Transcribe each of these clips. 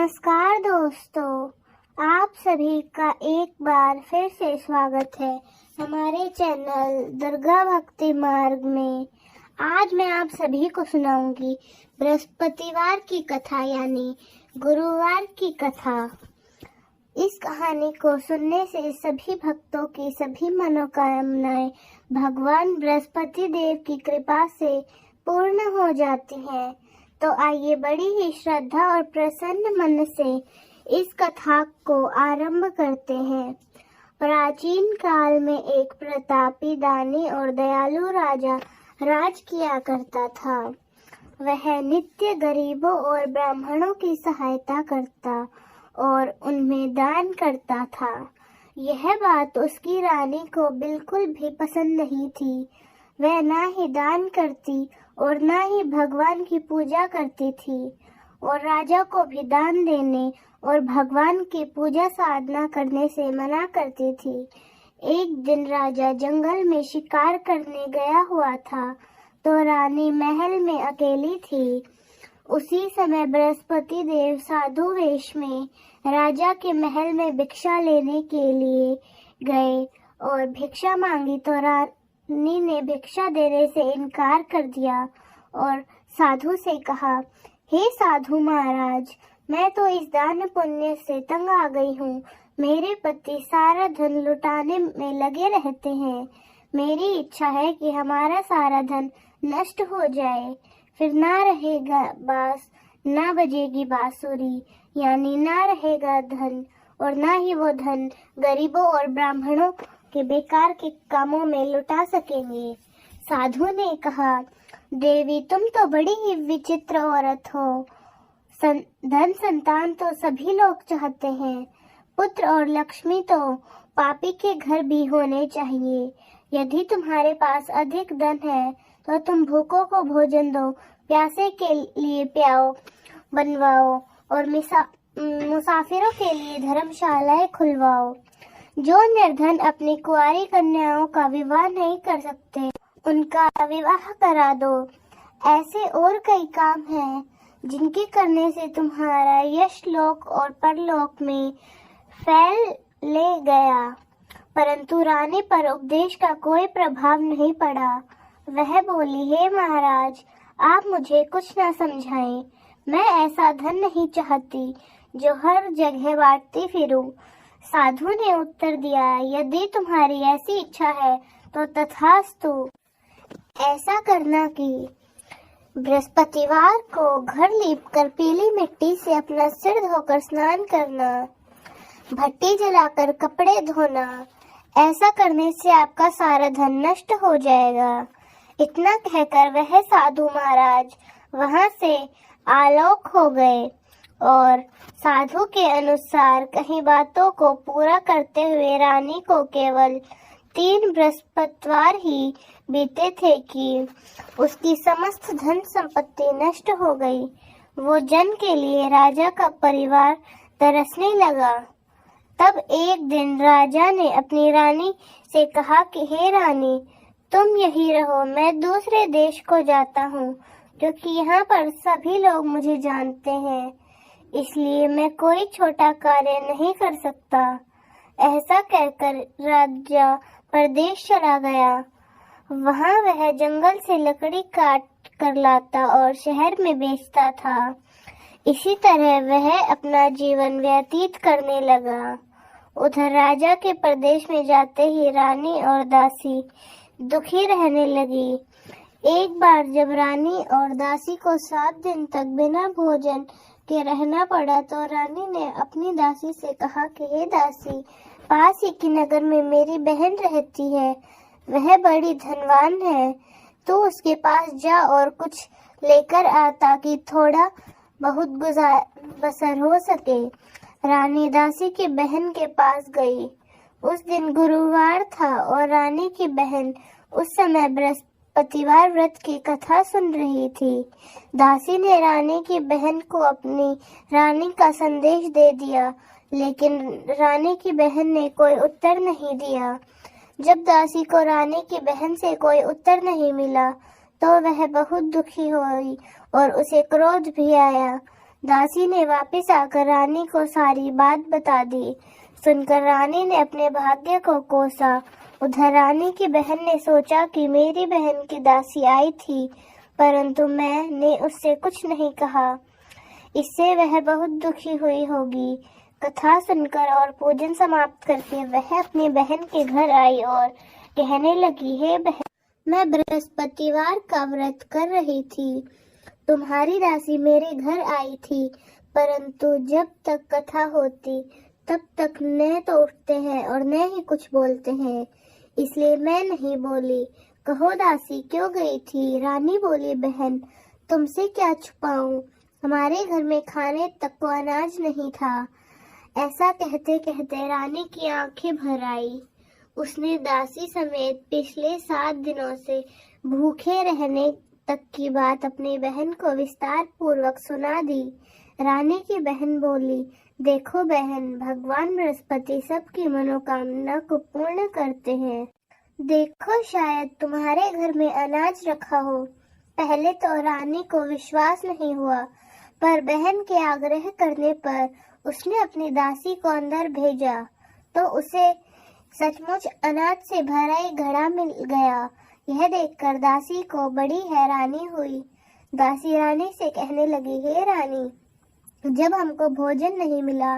नमस्कार दोस्तों, आप सभी का एक बार फिर से स्वागत है हमारे चैनल दुर्गा भक्ति मार्ग में। आज मैं आप सभी को सुनाऊंगी बृहस्पतिवार की कथा यानी गुरुवार की कथा। इस कहानी को सुनने से सभी भक्तों की सभी मनोकामनाएं भगवान बृहस्पति देव की कृपा से पूर्ण हो जाती हैं। तो आइए बड़ी ही श्रद्धा और प्रसन्न मन से इस कथा को आरंभ करते हैं। प्राचीन काल में एक प्रतापी, दानी और दयालु राजा राज किया करता था। वह नित्य गरीबों और ब्राह्मणों की सहायता करता और उनमें दान करता था। यह बात उसकी रानी को बिल्कुल भी पसंद नहीं थी। वह ना ही दान करती और ना ही भगवान की पूजा करती थी और राजा को भी दान देने और भगवान की पूजा साधना करने से मना करती थी। एक दिन राजा जंगल में शिकार करने गया हुआ था तो रानी महल में अकेली थी। उसी समय बृहस्पति देव साधु वेश में राजा के महल में भिक्षा लेने के लिए गए और भिक्षा मांगी तो रानी ने भिक्षा देने से इनकार कर दिया और साधु से कहा, हे साधु महाराज, मैं तो इस दान पुण्य से तंग आ गई हूँ। मेरे पति सारा धन लुटाने में लगे रहते हैं। मेरी इच्छा है कि हमारा सारा धन नष्ट हो जाए, फिर ना रहेगा बांस, ना बजेगी बांसुरी, यानी ना रहेगा धन और ना ही वो धन गरीबों और ब्राह्मणों के बेकार के कामों में लुटा सकेंगे। साधु ने कहा, देवी तुम तो बड़ी ही विचित्र औरत हो। धन संतान तो सभी लोग चाहते हैं। पुत्र और लक्ष्मी तो पापी के घर भी होने चाहिए। यदि तुम्हारे पास अधिक धन है तो तुम भूखों को भोजन दो, प्यासे के लिए प्याओ बनवाओ और मुसाफिरों के लिए धर्मशालाएं खुलवाओ। जो निर्धन अपनी कुंवारी कन्याओं का विवाह नहीं कर सकते उनका विवाह करा दो। ऐसे और कई काम हैं जिनके करने से तुम्हारा यश लोक और परलोक में फैल ले गया। परंतु रानी पर उपदेश का कोई प्रभाव नहीं पड़ा। वह बोली, हे महाराज, आप मुझे कुछ न समझाएं। मैं ऐसा धन नहीं चाहती जो हर जगह बांटती फिरूं। साधु ने उत्तर दिया, यदि तुम्हारी ऐसी इच्छा है तो तथास्तु। ऐसा करना कि बृहस्पतिवार को घर लीपकर पीली मिट्टी से अपना सिर धोकर स्नान करना, भट्टी जलाकर कपड़े धोना। ऐसा करने से आपका सारा धन नष्ट हो जाएगा। इतना कहकर वह साधु महाराज वहां से आलोक हो गए और साधु के अनुसार कई बातों को पूरा करते हुए रानी को केवल 3 बृहस्पतिवार ही बीते थे कि उसकी समस्त धन संपत्ति नष्ट हो गई। वो जन के लिए राजा का परिवार तरसने लगा। तब एक दिन राजा ने अपनी रानी से कहा कि हे रानी, तुम यही रहो, मैं दूसरे देश को जाता हूँ क्योंकि यहाँ पर सभी लोग मुझे जानते हैं, इसलिए मैं कोई छोटा कार्य नहीं कर सकता। ऐसा कहकर राजा परदेश चला गया। वहाँ वह जंगल से लकड़ी काट कर लाता और शहर में बेचता था। इसी तरह वह अपना जीवन व्यतीत करने लगा। उधर राजा के प्रदेश में जाते ही रानी और दासी दुखी रहने लगी। एक बार जब रानी और दासी को 7 दिन तक बिना भोजन के रहना पड़ा तो रानी ने अपनी दासी से कहा कि हे दासी, पास ही के नगर में मेरी बहन रहती है। वह बड़ी धनवान है। तो उसके पास जा और कुछ लेकर आ ताकि थोड़ा बहुत गुजार बसर हो सके। रानी दासी की बहन के पास गई। उस दिन गुरुवार था और रानी की बहन उस समय बृहस्पतिवार व्रत की कथा सुन रही थी। दासी ने रानी की बहन को अपनी रानी का संदेश दे दिया, लेकिन रानी की बहन ने कोई उत्तर नहीं दिया। जब दासी को रानी की बहन से कोई उत्तर नहीं मिला तो वह बहुत दुखी हुई और उसे क्रोध भी आया। दासी ने वापस आकर रानी को सारी बात बता दी। सुनकर रानी ने अपने भाग्य को कोसा। उधर रानी की बहन ने सोचा कि मेरी बहन की दासी आई थी, परंतु मैंने उससे कुछ नहीं कहा, इससे वह बहुत दुखी हुई होगी। कथा सुनकर और पूजन समाप्त करके वह अपनी बहन के घर आई और कहने लगी, हे बहन, मैं बृहस्पतिवार का व्रत कर रही थी। तुम्हारी दासी मेरे घर आई थी, परंतु जब तक कथा होती तब तक न तो उठते हैं और न ही कुछ बोलते हैं, इसलिए मैं नहीं बोली। कहो दासी क्यों गई थी? रानी बोली, बहन तुमसे क्या छुपाऊं, हमारे घर में खाने तक को अनाज नहीं था। ऐसा कहते कहते रानी की आंखें भर आई। उसने दासी समेत पिछले 7 दिनों से भूखे रहने तक की बात अपनी बहन को विस्तार पूर्वक सुना दी। रानी की बहन बोली, देखो बहन, भगवान बृहस्पति सबकी मनोकामना को पूर्ण करते हैं। देखो शायद तुम्हारे घर में अनाज रखा हो। पहले तो रानी को विश्वास नहीं हुआ, पर बहन के आग्रह करने पर उसने अपनी दासी को अंदर भेजा तो उसे सचमुच अनाज से भरा एक घड़ा मिल गया। यह देखकर दासी को बड़ी हैरानी हुई। दासी रानी से कहने लगी, हे रानी, जब हमको भोजन नहीं मिला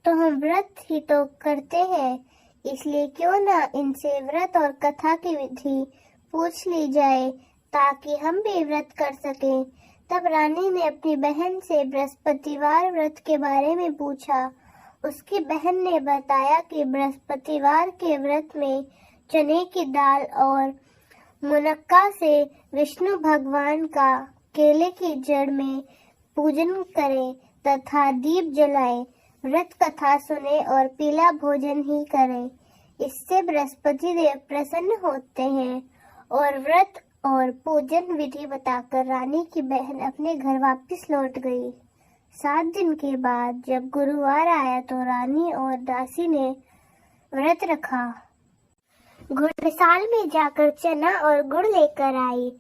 तो हम व्रत ही तो करते हैं, इसलिए क्यों ना इनसे व्रत और कथा की विधि पूछ ली जाए ताकि हम भी व्रत कर सकें। तब रानी ने अपनी बहन से बृहस्पतिवार व्रत के बारे में पूछा। उसकी बहन ने बताया कि बृहस्पतिवार के व्रत में चने की दाल और मुनक्का से विष्णु भगवान का केले की जड़ में पूजन करें तथा दीप जलाएं, व्रत कथा सुने और पीला भोजन ही करें। इससे बृहस्पति देव प्रसन्न होते हैं। और व्रत और पूजन विधि बताकर रानी की बहन अपने घर वापस लौट गई। 7 दिन के बाद जब गुरुवार आया तो रानी और दासी ने व्रत रखा। घुड़साल में जाकर चना और गुड़ लेकर आई,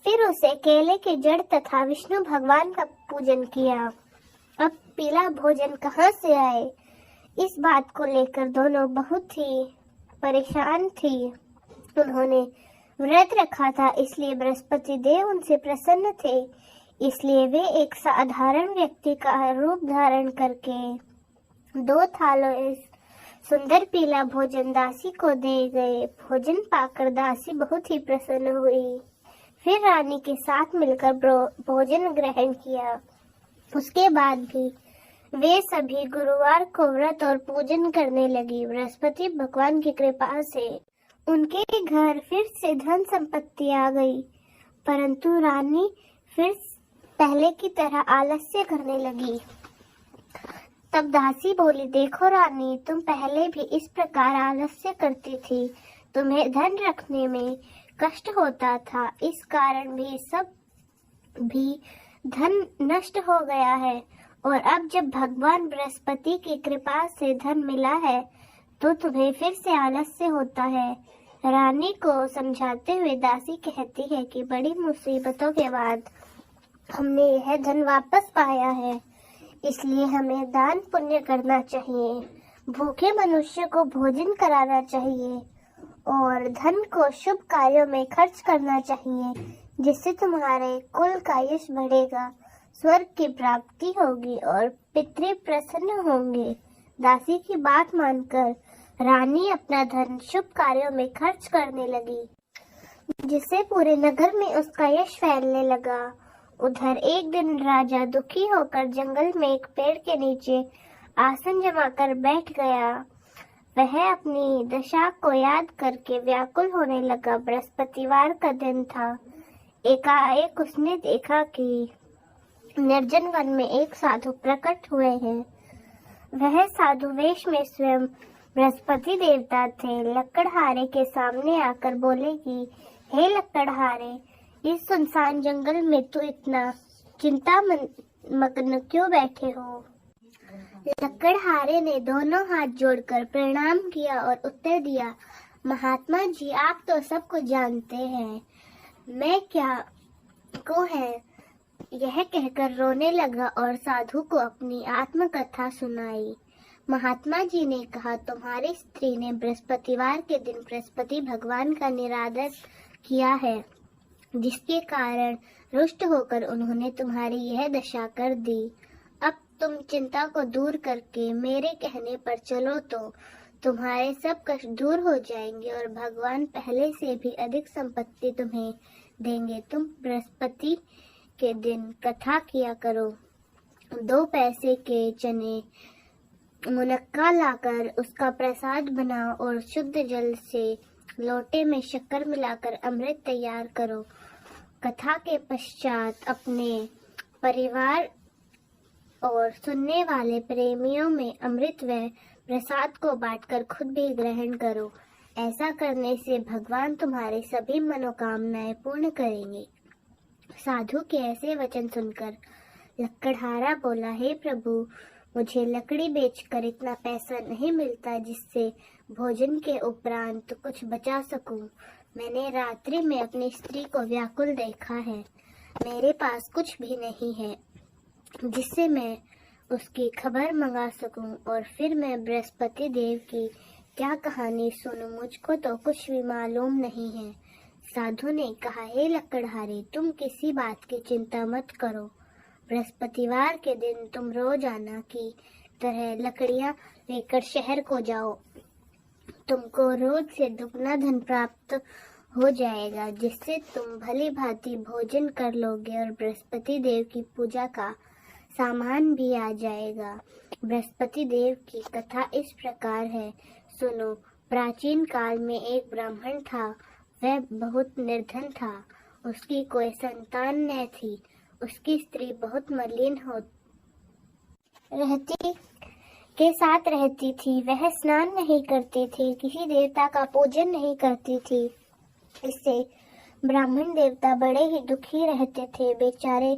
फिर उसे केले के जड़ तथा विष्णु भगवान का पूजन किया। अब पीला भोजन कहाँ से आए, इस बात को लेकर दोनों बहुत ही परेशान थी। उन्होंने व्रत रखा था, इसलिए बृहस्पति देव उनसे प्रसन्न थे, इसलिए वे एक साधारण व्यक्ति का रूप धारण करके 2 थालों इस सुंदर पीला भोजन दासी को दे गए। भोजन पाकर दासी बहुत ही प्रसन्न हुई। फिर रानी के साथ मिलकर भोजन ग्रहण किया। उसके बाद भी वे सभी गुरुवार को व्रत और पूजन करने लगी। बृहस्पति भगवान की कृपा से उनके घर फिर से धन संपत्ति आ गई, परंतु रानी फिर पहले की तरह आलस्य करने लगी। तब दासी बोली, देखो रानी, तुम पहले भी इस प्रकार आलस्य करती थी, तुम्हें धन रखने में कष्ट होता था, इस कारण भी धन नष्ट हो गया है, और अब जब भगवान बृहस्पति की कृपा से धन मिला है तो तुम्हें फिर से आलस्य होता है। रानी को समझाते हुए दासी कहती है कि बड़ी मुसीबतों के बाद हमने यह धन वापस पाया है, इसलिए हमें दान पुण्य करना चाहिए, भूखे मनुष्य को भोजन कराना चाहिए और धन को शुभ कार्यों में खर्च करना चाहिए, जिससे तुम्हारे कुल का यश बढ़ेगा, स्वर्ग की प्राप्ति होगी और पितृ प्रसन्न होंगे। दासी की बात मानकर रानी अपना धन शुभ कार्यों में खर्च करने लगी, जिससे पूरे नगर में उसका यश फैलने लगा। उधर एक दिन राजा दुखी होकर जंगल में एक पेड़ के नीचे आसन जमाकर बैठ गया। वह अपनी दशा को याद करके व्याकुल होने लगा। बृहस्पतिवार का दिन था। एकाएक उसने देखा कि निर्जन वन में एक साधु प्रकट हुए हैं। वह साधु वेश में स्वयं बृहस्पति देवता थे। लकड़हारे के सामने आकर बोले कि हे लकड़हारे, इस सुनसान जंगल में तू इतना चिंता मग्न क्यों बैठे हो? लकड़हारे ने दोनों हाथ जोड़कर प्रणाम किया और उत्तर दिया, महात्मा जी, आप तो सबको जानते हैं, मैं क्या को है, यह कहकर रोने लगा और साधु को अपनी आत्मकथा सुनाई। महात्मा जी ने कहा, तुम्हारी स्त्री ने बृहस्पतिवार के दिन बृहस्पति भगवान का निरादर किया है, जिसके कारण रुष्ट होकर उन्होंने तुम्हारी यह दशा कर दी। अब तुम चिंता को दूर करके मेरे कहने पर चलो तो तुम्हारे सब कष्ट दूर हो जाएंगे और भगवान पहले से भी अधिक संपत्ति तुम्हें देंगे। तुम बृहस्पति के दिन कथा किया करो। 2 पैसे के चने मुनक्का लाकर उसका प्रसाद बनाओ और शुद्ध जल से लोटे में शक्कर मिलाकर अमृत तैयार करो। कथा के पश्चात अपने परिवार और सुनने वाले प्रेमियों में अमृत व प्रसाद को बांटकर खुद भी ग्रहण करो। ऐसा करने से भगवान तुम्हारे सभी मनोकामनाएं पूर्ण करेंगे। साधु के ऐसे वचन सुनकर लकड़हारा बोला, हे प्रभु, मुझे लकड़ी बेचकर इतना पैसा नहीं मिलता जिससे भोजन के उपरांत कुछ बचा सकूं। मैंने रात्रि में अपनी स्त्री को व्याकुल देखा है। मेरे पास कुछ भी नहीं है जिससे मैं उसकी खबर मंगा सकूं और फिर मैं बृहस्पति देव की क्या कहानी सुनूं। मुझको तो कुछ भी मालूम नहीं है। साधु ने कहा, हे लकड़हारे, तुम किसी बात की चिंता मत करो। बृहस्पतिवार के दिन तुम रोजाना की तरह लकड़ियां लेकर शहर को जाओ। तुमको रोज से दुगना धन प्राप्त हो जाएगा, जिससे तुम भली भांति भोजन कर लोगे और बृहस्पति देव की पूजा का सामान भी आ जाएगा। बृहस्पति देव की कथा इस प्रकार है, सुनो। प्राचीन काल में एक ब्राह्मण था। वह बहुत निर्धन था। उसकी कोई संतान न थी। उसकी स्त्री बहुत मलिन के साथ रहती थी। वह स्नान नहीं करती थी, किसी देवता का पूजन नहीं करती थी। इससे ब्राह्मण देवता बड़े ही दुखी रहते थे। बेचारे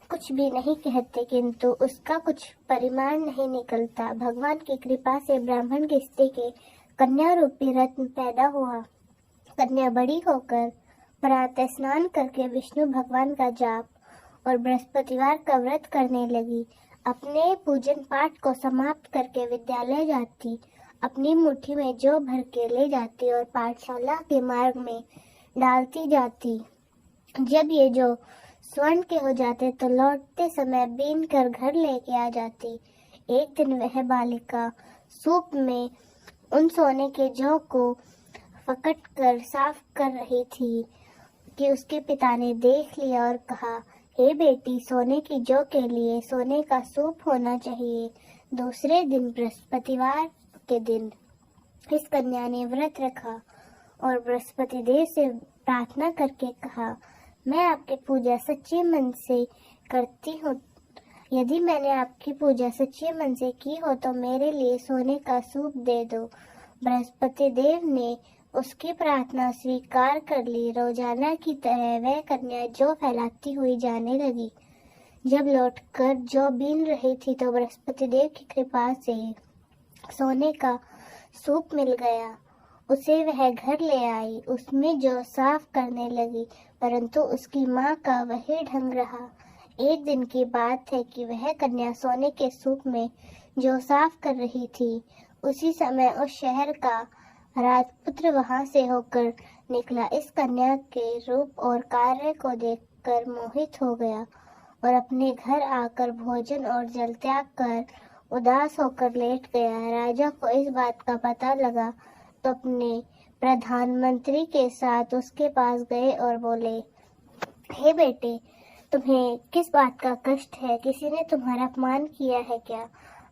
कुछ भी नहीं कहते, किंतु उसका कुछ परिमाण नहीं निकलता। भगवान की कृपा से ब्राह्मण की स्त्री के कन्या रूपी रत्न पैदा हुआ। कन्या बड़ी होकर प्रातः स्नान करके विष्णु भगवान का जाप और बृहस्पतिवार का व्रत करने लगी। अपने पूजन पाठ को समाप्त करके विद्यालय जाती। अपनी मुट्ठी में जौ भर के ले जाती और पाठशाला के मार्ग में डालती जाती। जब ये जौ स्वर्ण के हो जाते तो लौटते समय बीन कर घर लेके आ जाती। एक दिन वह बालिका सूप में उन सोने के जौ को फकट कर साफ कर रही थी कि उसके पिता ने देख लिया और कहा, हे बेटी, सोने की जौ के लिए सोने का सूप होना चाहिए। दूसरे दिन बृहस्पतिवार के दिन इस कन्या ने व्रत रखा और बृहस्पति देव से प्रार्थना करके कहा, मैं आपकी पूजा सच्चे मन से करती हूँ। यदि मैंने आपकी पूजा सच्चे मन से की हो तो मेरे लिए सोने का सूप दे दो। बृहस्पति देव ने उसकी प्रार्थना स्वीकार कर ली। रोजाना की तरह वह कन्या जौ फैलाती हुई जाने लगी। जब लौटकर जौ बीन रही थी तो बृहस्पति देव की कृपा से सोने का सूप मिल गया। उसे वह घर ले आई। उसमें जौ साफ करने लगी, परंतु उसकी माँ का वही ढंग रहा। एक दिन की बात है कि वह कन्या सोने के सूप में जौ साफ कर रही थी। उसी समय उस शहर का राजपुत्र वहां से होकर निकला। इस कन्या के रूप और कार्य को देखकर मोहित हो गया और अपने घर आकर भोजन और जल त्याग कर उदास होकर लेट गया। राजा को इस बात का पता लगा तो अपने प्रधानमंत्री के साथ उसके पास गए और बोले, हे बेटे, तुम्हें किस बात का कष्ट है? किसी ने तुम्हारा अपमान किया है क्या?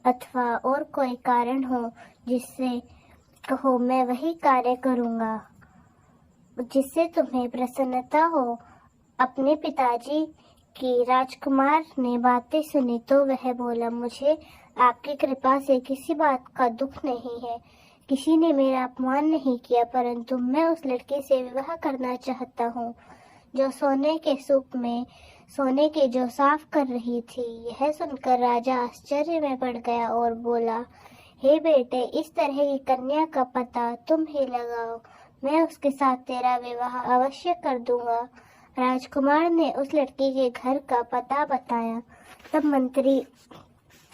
अथवा और कोई कारण हो जिससे कहो, मैं वही कार्य करूंगा जिससे तुम्हें प्रसन्नता हो। अपने पिताजी की राजकुमार ने बातें सुनी तो वह बोला, मुझे आपकी कृपा से किसी बात का दुख नहीं है। किसी ने मेरा अपमान नहीं किया, परंतु मैं उस लड़के से विवाह करना चाहता हूँ जो सोने के सूप में सोने के जो साफ कर रही थी। यह सुनकर राजा आश्चर्य में पड़ गया और बोला, हे बेटे, इस तरह की कन्या का पता तुम ही लगाओ। मैं उसके साथ तेरा विवाह अवश्य कर दूंगा। राजकुमार ने उस लड़की के घर का पता बताया। तब मंत्री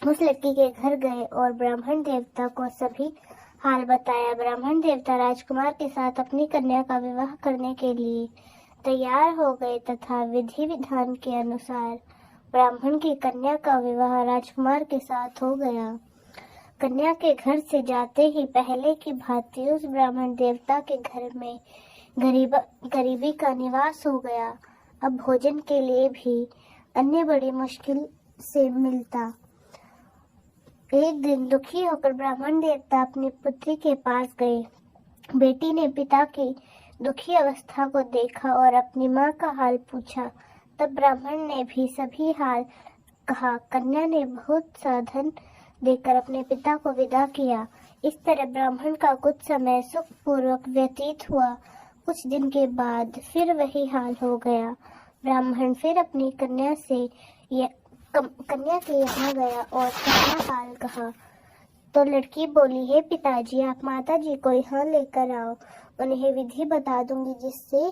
उस लड़की के घर गए और ब्राह्मण देवता को सभी हाल बताया। ब्राह्मण देवता राजकुमार के साथ अपनी कन्या का विवाह करने के लिए तैयार हो गए तथा विधि विधान के अनुसार ब्राह्मण की कन्या का विवाह राजकुमार के साथ हो गया। कन्या के घर से जाते ही पहले की भांति उस ब्राह्मण देवता के घर में गरीबी का निवास हो गया। अब भोजन के लिए भी अन्य बड़ी मुश्किल से मिलता। एक दिन दुखी होकर ब्राह्मण देवता अपनी पुत्री के पास गए। बेटी ने पिता की दुखी अवस्था को देखा और अपनी माँ का हाल पूछा। तब ब्राह्मण ने भी सभी हाल कहा। कन्या ने बहुत साधन देकर अपने पिता को विदा किया। इस तरह ब्राह्मण का कुछ समय सुखपूर्वक व्यतीत हुआ। कुछ दिन के बाद फिर वही हाल हो गया। ब्राह्मण फिर अपनी कन्या के यहाँ गया और सारा हाल कहा। तो लड़की बोली, हे पिताजी, आप माताजी को यहाँ लेकर आओ, उन्हें विधि बता दूंगी जिससे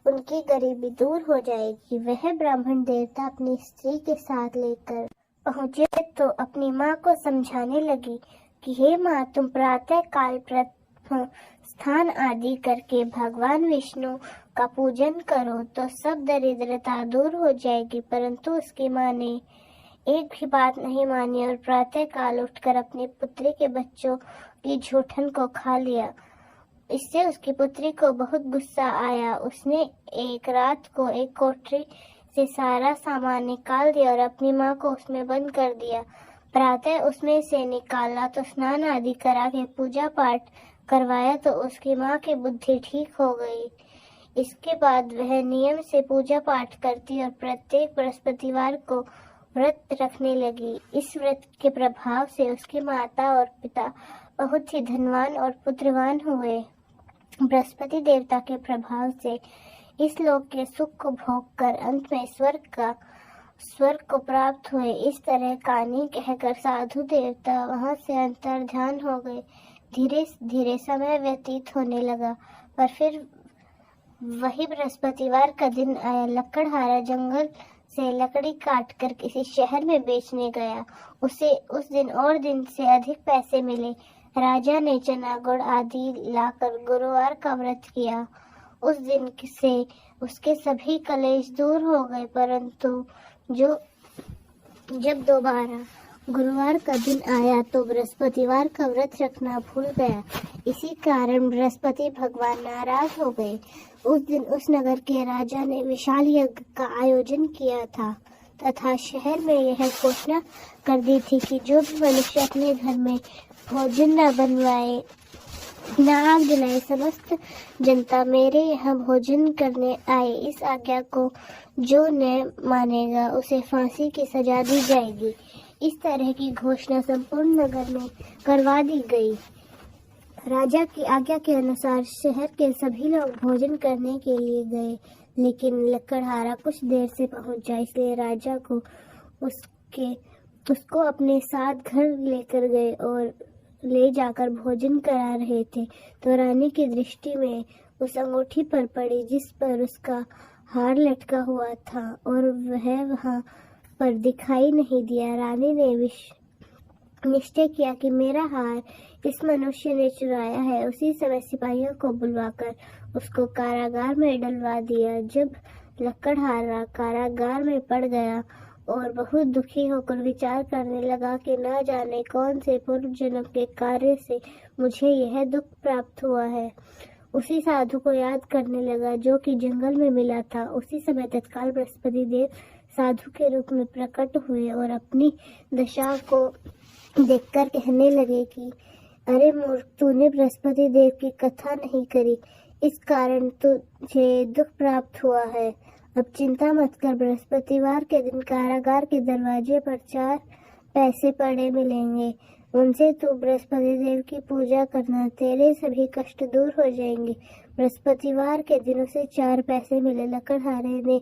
उनकी गरीबी दूर हो जाएगी। वह ब्राह्मण देवता अपनी स्त्री के साथ लेकर पहुँचे तो अपनी माँ को समझाने लगी कि हे माँ, तुम प्रातः काल स्नान आदि करके भगवान विष्णु का पूजन करो तो सब दरिद्रता दूर हो जाएगी। परंतु उसकी माँ ने एक भी बात नहीं मानी और प्रातः काल उठकर अपनी पुत्री के बच्चों की झूठन को खा लिया। इससे उसकी पुत्री को बहुत गुस्सा आया। उसने एक रात को एक कोठरी से सारा सामान निकाल दिया और अपनी माँ को उसमें बंद कर दिया। प्रातः उसमें से निकाला तो स्नान आदि करा के पूजा पाठ करवाया तो उसकी माँ की बुद्धि ठीक हो गई। इसके बाद वह नियम से पूजा पाठ करती और प्रत्येक बृहस्पतिवार को व्रत रखने लगी। इस व्रत के प्रभाव से उसकी माता और पिता बहुत ही धनवान और पुत्रवान हुए। बृहस्पति देवता के प्रभाव से इस लोक के सुख को भोग कर अंत में स्वर्ग को प्राप्त हुए। इस तरह कहानी कहकर साधु देवता वहां से अंतर्ध्यान हो गए। धीरे धीरे समय व्यतीत होने लगा, पर फिर वही बृहस्पतिवार का दिन आया। लकड़हारा जंगल से लकड़ी काटकर किसी शहर में बेचने गया। उसे उस दिन और दिन से अधिक पैसे मिले। राजा ने चना गुड़ आदि लाकर गुरुवार का व्रत किया। उस दिन से उसके सभी कलेश दूर हो गए, परंतु जब दोबारा गुरुवार का दिन आया तो बृहस्पतिवार का व्रत रखना भूल गया। इसी कारण बृहस्पति भगवान नाराज हो गए। उस दिन उस नगर के राजा ने विशाल यज्ञ का आयोजन किया था तथा शहर में यह घोषणा कर दी थी कि जो भी मनुष्य अपने घर में भोजन न बनवाए न आग जलाए, समस्त जनता मेरे यहाँ भोजन करने आए। इस आज्ञा को जो न मानेगा उसे फांसी की सजा दी जाएगी। इस तरह की घोषणा संपूर्ण नगर में करवा दी गई। राजा की आज्ञा के अनुसार शहर के सभी लोग भोजन करने के लिए गए, लेकिन लकड़हारा कुछ देर से पहुंचा, इसलिए राजा को उसको अपने साथ घर लेकर गए और ले जाकर भोजन करा रहे थे तो रानी की दृष्टि में उस अंगूठी पर पड़ी जिस पर उसका हार लटका हुआ था और वह वहां पर दिखाई नहीं दिया। रानी ने निश्चय किया कि मेरा हार इस मनुष्य ने चुराया है। उसी समय सिपाहियों को बुलवाकर उसको कारागार में डलवा दिया। जब लकड़हारा कारागार में पड़ गया और बहुत दुखी होकर विचार करने लगा कि न जाने कौन से पूर्व जन्म के कार्य से मुझे यह दुख प्राप्त हुआ है, उसी साधु को याद करने लगा जो कि जंगल में मिला था। उसी समय तत्काल बृहस्पति देव साधु के रूप में प्रकट हुए और अपनी दशा को देखकर कहने लगे कि अरे मूर्ख, तूने बृहस्पति देव की कथा नहीं करी, इस कारण तुझे दुख प्राप्त हुआ है। अब चिंता मत कर, बृहस्पतिवार के दिन कारागार के दरवाजे पर 4 पैसे पड़े मिलेंगे, उनसे तू बृहस्पति देव की पूजा करना, तेरे सभी कष्ट दूर हो जाएंगे। बृहस्पतिवार के दिन उसे 4 पैसे मिले। लकड़हारे ने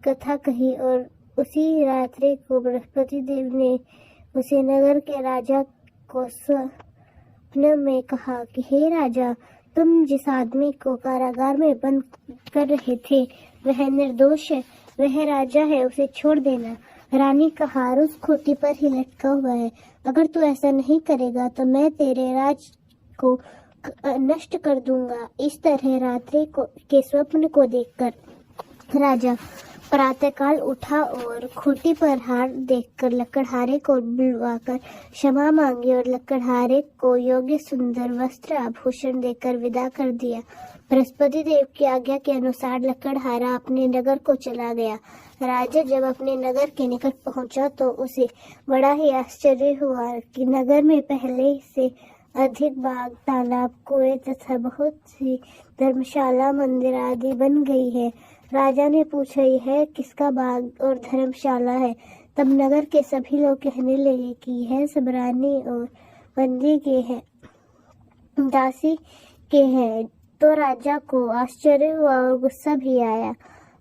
कथा कही और उसी रात्रि को बृहस्पति देव ने उसे नगर के राजा को स्वप्न में कहा कि हे राजा, तुम जिस आदमी को कारागार में बंद कर रहे थे वह निर्दोष है, वह राजा है, उसे छोड़ देना। रानी का हार उस खूंटी पर ही लटका हुआ है। अगर तू ऐसा नहीं करेगा तो मैं तेरे राज को नष्ट कर दूंगा। इस तरह रात्रि के स्वप्न को देखकर राजा प्रातःकाल उठा और खूंटी पर हार देखकर लकड़हारे को बुलवाकर क्षमा मांगी और लकड़हारे को योग्य सुंदर वस्त्र आभूषण देकर विदा कर दिया। बृहस्पति देव की आज्ञा के अनुसार लकड़हारा अपने नगर को चला गया। राजा जब अपने नगर के निकट पहुंचा तो उसे बड़ा ही आश्चर्य हुआ कि नगर में पहले से अधिक बाग, तालाब, कुएं तथा बहुत सी धर्मशाला, मंदिर आदि बन गई है। राजा ने पूछा, यह किसका बाग और धर्मशाला है? तब नगर के सभी लोग कहने लगे कि यह सब रानी और बंदी के हैं, दासी के हैं। तो राजा को आश्चर्य हुआ और गुस्सा भी आया।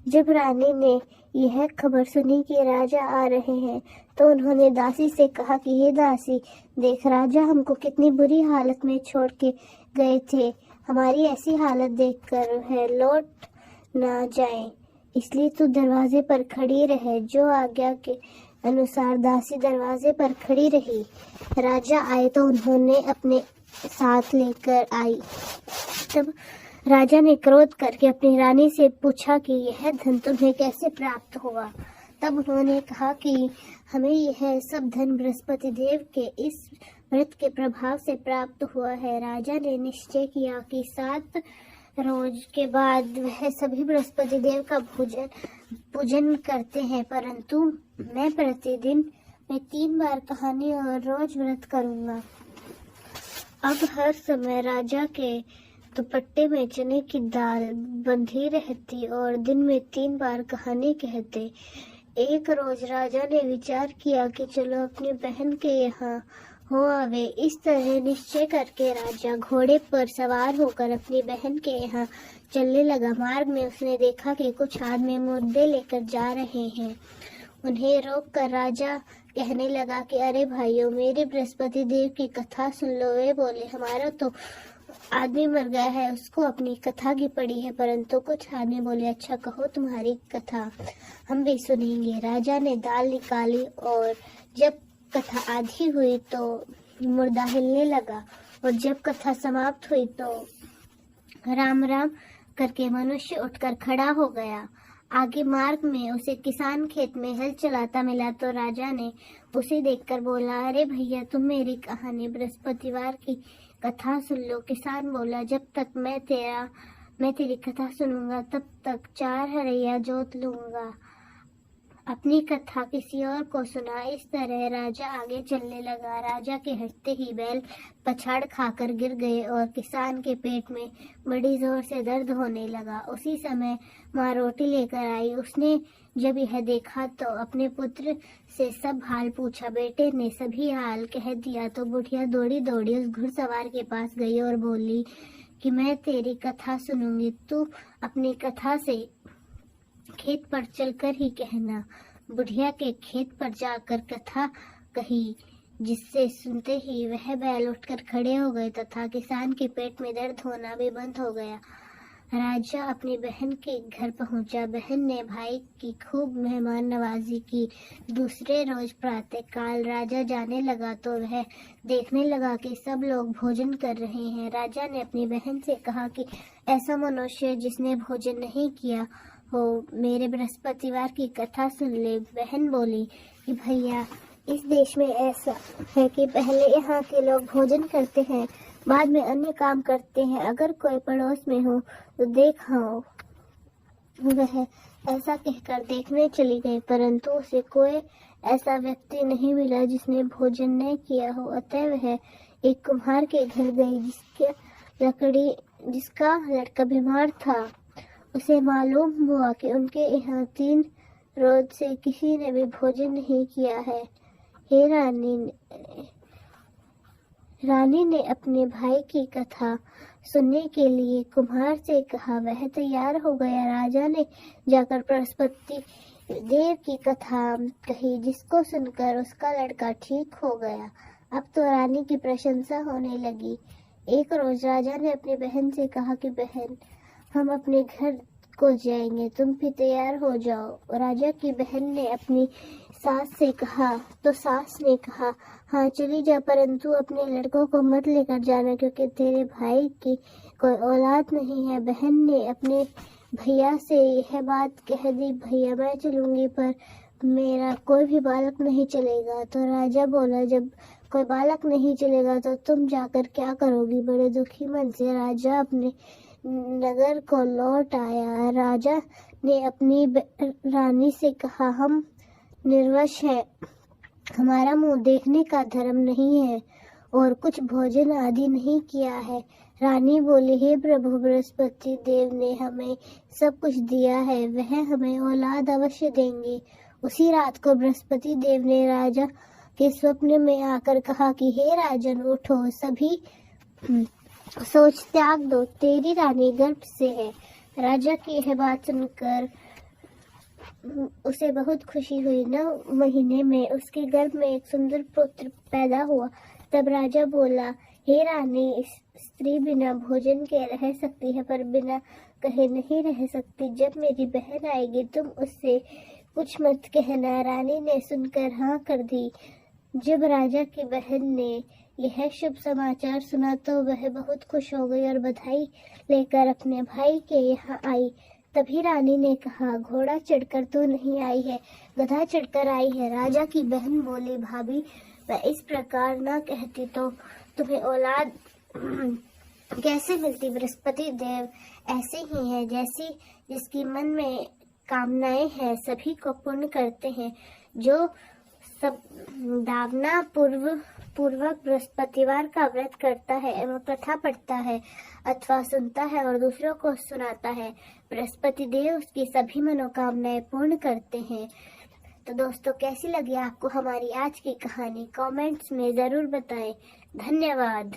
जब रानी ने यह खबर सुनी कि राजा आ रहे हैं तो उन्होंने दासी से कहा कि ये दासी, देख राजा हमको कितनी बुरी हालत में छोड़ के गए थे। हमारी ऐसी हालत देखकर वह लौट ना जाए, इसलिए तू दरवाजे पर खड़ी रहे। जो आज्ञा के अनुसार दासी दरवाजे पर खड़ी रही। राजा आए तो उन्होंने अपने साथ लेकर आई। तब राजा ने क्रोध करके अपनी रानी से पूछा कि यह धन तुम्हें कैसे प्राप्त हुआ? तब उन्होंने कहा कि हमें यह सब धन बृहस्पति देव के इस व्रत के प्रभाव से प्राप्त हुआ है। राजा ने निश्चय किया कि 7 रोज के बाद वह सभी बृहस्पति देव का पूजन करते हैं, परंतु मैं प्रतिदिन में 3 बार कहानी और रोज व्रत करूंगा। अब हर समय राजा के दुपट्टे में चने की दाल बंधी रहती और दिन में 3 बार कहानी कहते। एक रोज राजा ने विचार किया कि चलो अपनी बहन के यहाँ हो आवे। इस तरह निश्चय करके राजा घोड़े पर सवार होकर अपनी बहन के यहाँ चलने लगा। मार्ग में उसने देखा कि कुछ आदमी मुर्दे लेकर जा रहे हैं। उन्हें रोककर राजा कहने लगा कि अरे भाइयों, मेरे बृहस्पति देव की कथा सुन लो। वे बोले, हमारा तो आदमी मर गया है, उसको अपनी कथा की पड़ी है। परंतु कुछ आदमी बोले, अच्छा कहो तुम्हारी कथा, हम भी सुनेंगे। राजा ने दाल निकाली और जब कथा आधी हुई तो मुर्दा हिलने लगा और जब कथा समाप्त हुई तो राम राम करके मनुष्य उठकर खड़ा हो गया। आगे मार्ग में उसे किसान खेत में हल चलाता मिला तो राजा ने उसे देखकर बोला, अरे भैया, तुम मेरी कहानी बृहस्पतिवार की कथा सुन लो। किसान बोला, जब तक मैं तेरी कथा सुनूंगा तब तक 4 हरैया जोत लूंगा। अपनी कथा किसी और को सुना। इस तरह राजा आगे चलने लगा। राजा के हंसते ही बैल पछाड़ खाकर गिर गए और किसान के पेट में बड़ी जोर से दर्द होने लगा। उसी समय माँ रोटी लेकर आई। उसने जब यह देखा तो अपने पुत्र से सब हाल पूछा। बेटे ने सभी हाल कह दिया तो बुढ़िया दौड़ी दौड़ी उस घुड़सवार के पास गई और बोली कि मैं तेरी कथा सुनूंगी, तू अपनी कथा से खेत पर चलकर ही कहना। बुढ़िया के खेत पर जाकर कथा कही, जिससे सुनते ही वह बैल उठकर खड़े हो गए तथा किसान के पेट में दर्द होना भी बंद हो गया। राजा अपनी बहन के घर पहुंचा। बहन ने भाई की खूब मेहमान नवाजी की। दूसरे रोज प्रातःकाल राजा जाने लगा तो वह देखने लगा कि सब लोग भोजन कर रहे हैं। राजा ने अपनी बहन से कहा कि ऐसा मनुष्य जिसने भोजन नहीं किया हो मेरे बृहस्पतिवार की कथा सुन ले। बहन बोली कि भैया, इस देश में ऐसा है कि पहले यहाँ के लोग भोजन करते हैं, बाद में अन्य काम करते हैं। अगर कोई पड़ोस में हो तो देखा हो। वह ऐसा कहकर देखने चली गई, परंतु उसे कोई ऐसा व्यक्ति नहीं मिला जिसने भोजन न किया हो। अतः वह एक कुम्हार के घर गई जिसका लड़का बीमार था। उसे मालूम हुआ कि उनके यहाँ 3 रोज से किसी ने भी भोजन नहीं किया है। हे रानी ने अपने भाई की कथा सुनने के लिए कुम्हार से कहा। वह तैयार हो गया। राजा ने जाकर बृहस्पति देव की कथा कही, जिसको सुनकर उसका लड़का ठीक हो गया। अब तो रानी की प्रशंसा होने लगी। एक रोज राजा ने अपनी बहन से कहा कि बहन, हम अपने घर को जाएंगे, तुम भी तैयार हो जाओ। राजा की बहन ने अपनी सास से कहा तो सास ने कहा, हाँ चली जा, परंतु अपने लड़कों को मत लेकर जाना क्योंकि तेरे भाई की कोई औलाद नहीं है। बहन ने अपने भैया से यह बात कह दी, भैया मैं चलूंगी पर मेरा कोई भी बालक नहीं चलेगा। तो राजा बोला, जब कोई बालक नहीं चलेगा तो तुम जाकर क्या करोगी। बड़े दुखी मन से राजा अपने नगर को लौट आया। राजा ने अपनी रानी से कहा, हम निर्वश हैं, हमारा मुंह देखने का धर्म नहीं है और कुछ भोजन आदि नहीं किया है। रानी बोली, हे प्रभु, बृहस्पति देव ने हमें सब कुछ दिया है, वह हमें औलाद अवश्य देंगे। उसी रात को बृहस्पति देव ने राजा के स्वप्न में आकर कहा कि हे राजन, उठो, सभी सोच त्याग दो, तेरी रानी गर्भ से है। राजा की यह बात सुनकर उसे बहुत खुशी हुई। 9 महीने में उसके गर्भ में एक सुंदर पुत्र पैदा हुआ। तब राजा बोला, हे रानी, स्त्री बिना भोजन के रह सकती है पर बिना कहे नहीं रह सकती। जब मेरी बहन आएगी तुम उससे कुछ मत कहना। रानी ने सुनकर हाँ कर दी। जब राजा की बहन ने यह शुभ समाचार सुना तो वह बहुत खुश हो गई और बधाई लेकर अपने भाई के यहाँ आई। तभी रानी ने कहा, घोड़ा चढ़कर तो नहीं आई है, गधा चढ़कर आई है। राजा की बहन बोली, भाभी, मैं इस प्रकार न कहती तो तुम्हें औलाद कैसे मिलती। बृहस्पति देव ऐसे ही है, जैसी जिसकी मन में कामनाएं हैं सभी को पूर्ण करते हैं। जो सब दावना पूर्वक बृहस्पतिवार का व्रत करता है एवं कथा पढ़ता है अथवा सुनता है और दूसरों को सुनाता है, बृहस्पति देव उसकी सभी मनोकामनाएं पूर्ण करते हैं। तो दोस्तों, कैसी लगी आपको हमारी आज की कहानी? कमेंट्स में जरूर बताएं। धन्यवाद।